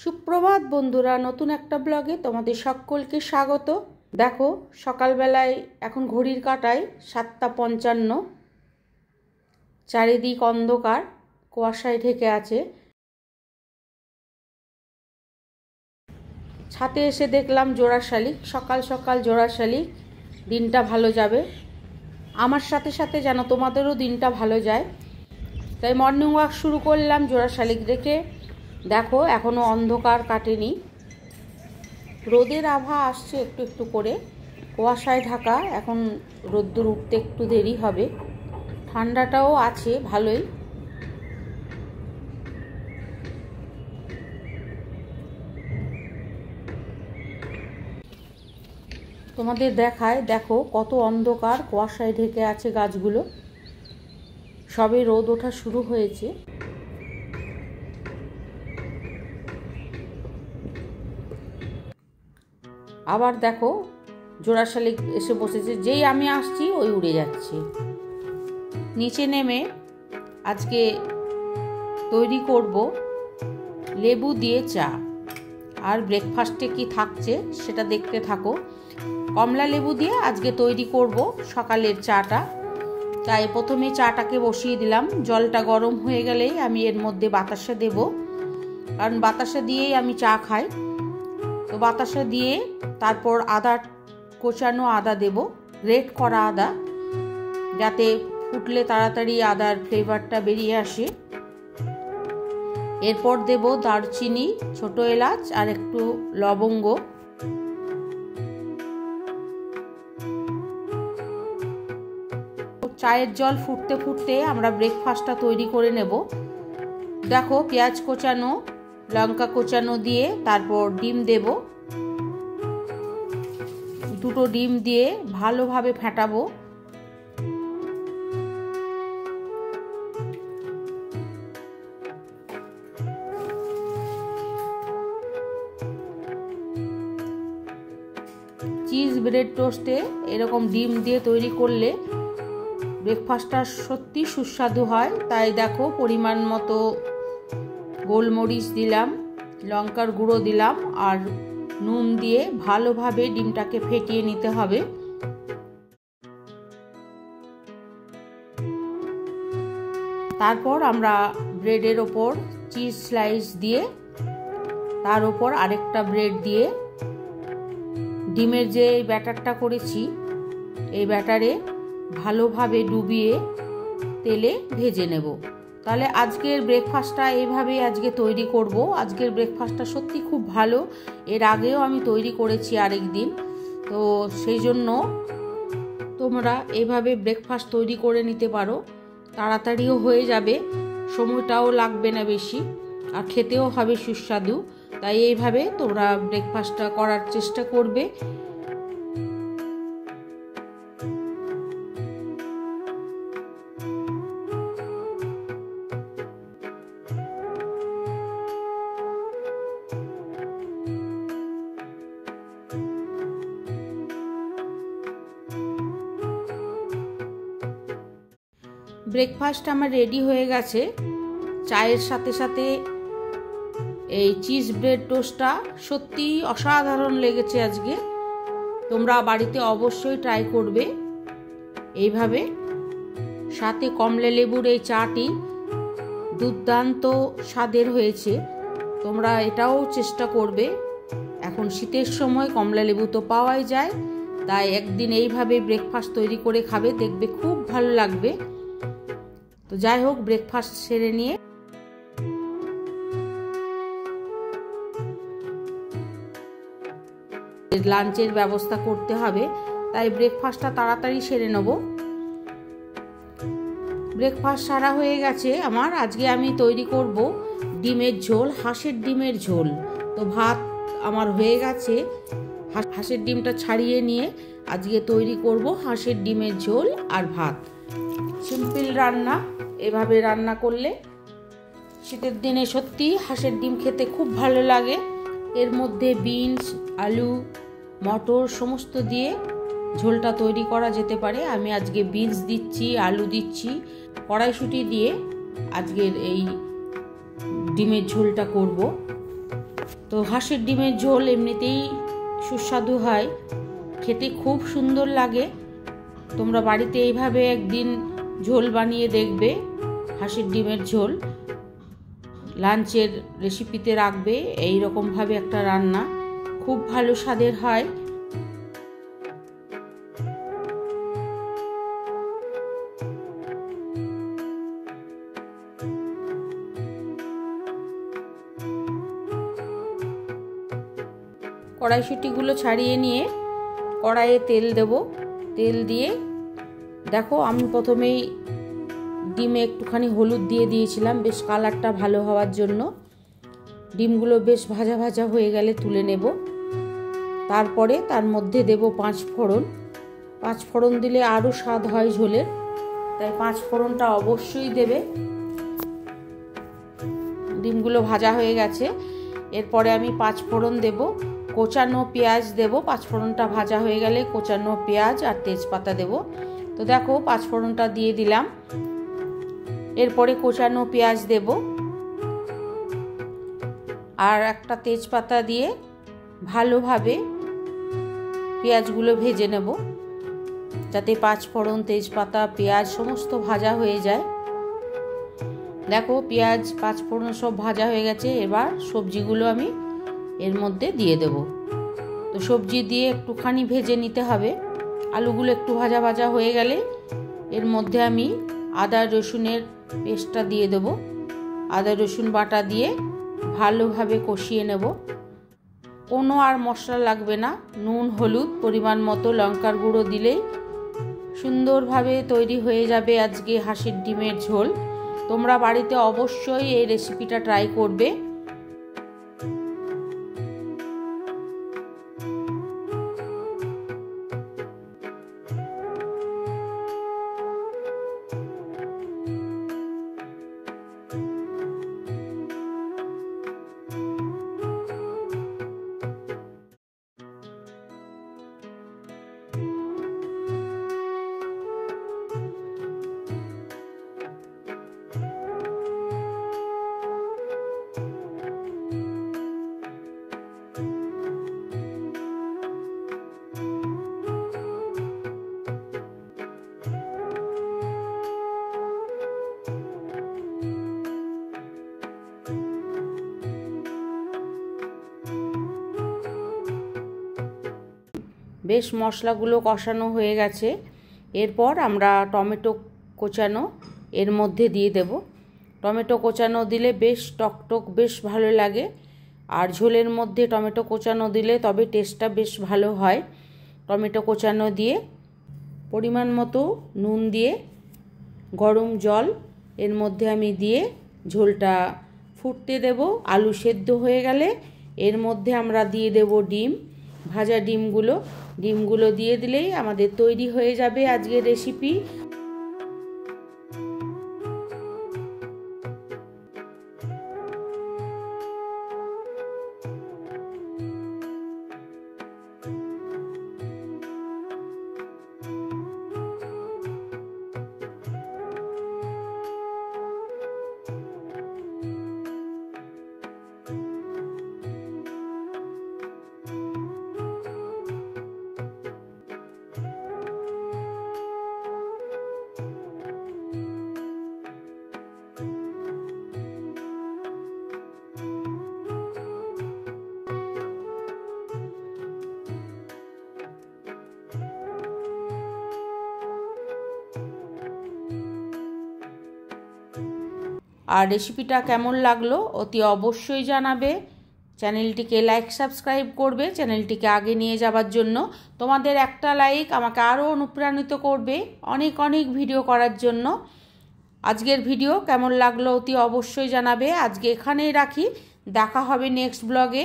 সুপ্রভাত বন্ধুরা, নতুন একটা ব্লগে তোমাদের সকলকে স্বাগত। দেখো সকালবেলায় এখন ঘড়ির কাঁটায় 7:55, চারিদিক অন্ধকার, কুয়াশায় ঢেকে আছে। ছাদে এসে দেখলাম জোড়া শালিক, সকাল সকাল জোড়া শালিক। দিনটা ভালো যাবে, আমার সাথে সাথে যেন তোমাদেরও দিনটা ভালো যায়, তাই মর্নিং ওয়াক শুরু করলাম জোড়া শালিক দেখে। দেখো এখনও অন্ধকার কাটেনি, রোদের আভা আসছে একটু একটু করে, কুয়াশায় ঢাকা। এখন রোদ্দুর উঠতে একটু দেরি হবে, ঠান্ডাটাও আছে ভালোই। তোমাদের দেখায়, দেখো কত অন্ধকার, কুয়াশায় ঢেকে আছে গাছগুলো, সবে রোদ ওঠা শুরু হয়েছে। আবার দেখো জোড়া শালিক এসে বসেছে, যেই আমি আসছি ওই উড়ে যাচ্ছে। নিচে নেমে আজকে তৈরি করব লেবু দিয়ে চা, আর ব্রেকফাস্টে কি থাকছে সেটা দেখতে থাকো। কমলা লেবু দিয়ে আজকে তৈরি করব সকালের চাটা, তাই প্রথমে চাটাকে বসিয়ে দিলাম। জলটা গরম হয়ে গেলেই আমি এর মধ্যে বাতাসা দেব, কারণ বাতাসা দিয়েই আমি চা খাই। তো বাতাসা দিয়ে তারপর কোচানো আদা দেব, গ্রেট করা আদা, যাতে ফুটলে তাড়াতাড়ি আদার ফ্লেভারটা বেরিয়ে আসে। এরপর দেব দারচিনি, ছোট এলাচ আর একটু লবঙ্গ। চায়ের জল ফুটতে ফুটতে আমরা ব্রেকফাস্টটা তৈরি করে নেব। দেখো পেঁয়াজ কোচানো, লঙ্কা কোচানো দিয়ে তারপর ডিম দেব। দুটো ডিম দিয়ে ভালোভাবে ফেটাবো। চিজ ব্রেড টোস্টে এরকম ডিম দিয়ে তৈরি করলে ব্রেকফাস্টটা সত্যি সুস্বাদু হয়। তাই দেখো পরিমাণ মতো গোলমরিচ দিলাম, লঙ্কার গুঁড়ো দিলাম আর নুন দিয়ে ভালোভাবে ডিমটাকে ফেটিয়ে নিতে হবে। তারপর আমরা ব্রেডের ওপর চিজ স্লাইস দিয়ে, তার ওপর আরেকটা ব্রেড দিয়ে ডিমের যে ব্যাটারটা করেছি এই ব্যাটারে ভালোভাবে ডুবিয়ে তেলে ভেজে নেব। তাহলে আজকের ব্রেকফাস্টটা এইভাবেই আজকে তৈরি করব। আজকের ব্রেকফাস্টটা সত্যি খুব ভালো, এর আগেও আমি তৈরি করেছি আরেক দিন, তো সেই জন্য তোমরা এইভাবে ব্রেকফাস্ট তৈরি করে নিতে পারো। তাড়াতাড়িও হয়ে যাবে, সময়টাও লাগবে না বেশি, আর খেতেও হবে সুস্বাদু। তাই এইভাবে তোমরা ব্রেকফাস্টটা করার চেষ্টা করবে। ব্রেকফাস্ট আমার রেডি হয়ে গেছে। চায়ের সাথে সাথে এই চিজ ব্রেড টোস্টটা সত্যি অসাধারণ লেগেছে আজকে। তোমরা বাড়িতে অবশ্যই ট্রাই করবে এইভাবে। সাথে কমলা লেবুর এই চাটি দুর্দান্ত স্বাদের হয়েছে, তোমরা এটাও চেষ্টা করবে। এখন শীতের সময় কমলা লেবু তো পাওয়াই যায়, তাই একদিন এইভাবে ব্রেকফাস্ট তৈরি করে খাবে, দেখবে খুব ভালো লাগবে। তো যাই হোক, ব্রেকফাস্ট সেরে নিয়ে লাঞ্চের ব্যবস্থা করতে হবে, তাই ব্রেকফাস্টটা তাড়াতাড়ি সেরে নেব। ব্রেকফাস্ট সারা হয়ে গেছে আমার। আজকে আমি তৈরি করব ডিমের ঝোল, হাঁসের ডিমের ঝোল। তো ভাত আমার হয়ে গেছে, হাঁসের ডিমটা ছাড়িয়ে নিয়ে আজকে তৈরি করব হাঁসের ডিমের ঝোল আর ভাত। সিম্পল রান্না, এভাবে রান্না করলে শীতের দিনে সত্যি হাঁসের ডিম খেতে খুব ভালো লাগে। এর মধ্যে বিনস, আলু, মটর সমস্ত দিয়ে ঝোলটা তৈরি করা যেতে পারে। আমি আজকে বিনস দিচ্ছি, আলু দিচ্ছি, কড়াইশুঁটি দিয়ে আজকের এই ডিমের ঝোলটা করব। তো হাঁসের ডিমের ঝোল এমনিতেই সুস্বাদু হয়, খেতে খুব সুন্দর লাগে। তোমরা বাড়িতে এইভাবে একদিন ঝোল বানিয়ে দেখবে, হাঁসের ডিমের ঝোল লাঞ্চের রেসিপিতে রাখবে। এই রকমভাবে একটা রান্না খুব ভালো স্বাদের হয়। কড়াইশুঁটিগুলো ছাড়িয়ে নিয়ে কড়াইয়ে তেল দেব। তেল দিয়ে দেখো আমি প্রথমেই ডিমে একটুখানি হলুদ দিয়ে দিয়েছিলাম বেশ কালারটা ভালো হওয়ার জন্য। ডিমগুলো বেশ ভাজা ভাজা হয়ে গেলে তুলে নেব। তারপরে তার মধ্যে দেব 5 ফোড়ন। 5 ফোড়ন দিলে আরও স্বাদ হয় ঝোলের, তাই 5 ফোড়নটা অবশ্যই দেবে। ডিমগুলো ভাজা হয়ে গেছে, এরপরে আমি 5 ফোড়ন দেব, কোচানো পেঁয়াজ দেব। 5 ফোড়নটা ভাজা হয়ে গেলে কোচানো পেঁয়াজ আর তেজপাতা দেব। তো দেখো 5 ফোড়নটা দিয়ে দিলাম, এরপরে কোচানো পেঁয়াজ দেব আর একটা তেজপাতা দিয়ে ভালোভাবে পেঁয়াজগুলো ভেজে নেব, যাতে 5 ফোড়ন তেজপাতা পেঁয়াজ সমস্ত ভাজা হয়ে যায়। দেখো পেঁয়াজ 5 ফোড়ন সব ভাজা হয়ে গেছে। এবার সবজিগুলো আমি এর মধ্যে দিয়ে দেব। তো সবজি দিয়ে একটুখানি ভেজে নিতে হবে। আলুগুলো একটু ভাজা ভাজা হয়ে গেলে এর মধ্যে আমি আদা রসুনের পেস্টটা দিয়ে দেব। আদা রসুন বাটা দিয়ে ভালোভাবে কষিয়ে নেব। কোনো আর মশলা লাগবে না, নুন হলুদ পরিমাণ মতো লঙ্কার গুঁড়ো দিলেই সুন্দরভাবে তৈরি হয়ে যাবে আজকে হাঁসের ডিমের ঝোল। তোমরা বাড়িতে অবশ্যই এই রেসিপিটা ট্রাই করবে। বেশ মশলাগুলো কষানো হয়ে গেছে। এরপর আমরা টমেটো কোচানো এর মধ্যে দিয়ে দেব। টমেটো কোচানো দিলে বেশ টকটক বেশ ভালো লাগে, আর ঝোলের মধ্যে টমেটো কোচানো দিলে তবে টেস্টটা বেশ ভালো হয়। টমেটো কোচানো দিয়ে পরিমাণ মতো নুন দিয়ে গরম জল এর মধ্যে আমি দিয়ে ঝোলটা ফুটতে দেব। আলু সেদ্ধ হয়ে গেলে এর মধ্যে আমরা দিয়ে দেব ডিম, ভাজা ডিমগুলো দিয়ে দিলেই আমাদের তৈরি হয়ে যাবে আজকের রেসিপি। আর রেসিপিটা কেমন লাগলো অতি অবশ্যই জানাবে। চ্যানেলটিকে লাইক সাবস্ক্রাইব করবে চ্যানেলটিকে আগে নিয়ে যাবার জন্য। তোমাদের একটা লাইক আমাকে আরও অনুপ্রাণিত করবে অনেক অনেক ভিডিও করার জন্য। আজকের ভিডিও কেমন লাগলো অতি অবশ্যই জানাবে। আজকে এখানেই রাখি, দেখা হবে নেক্সট ব্লগে।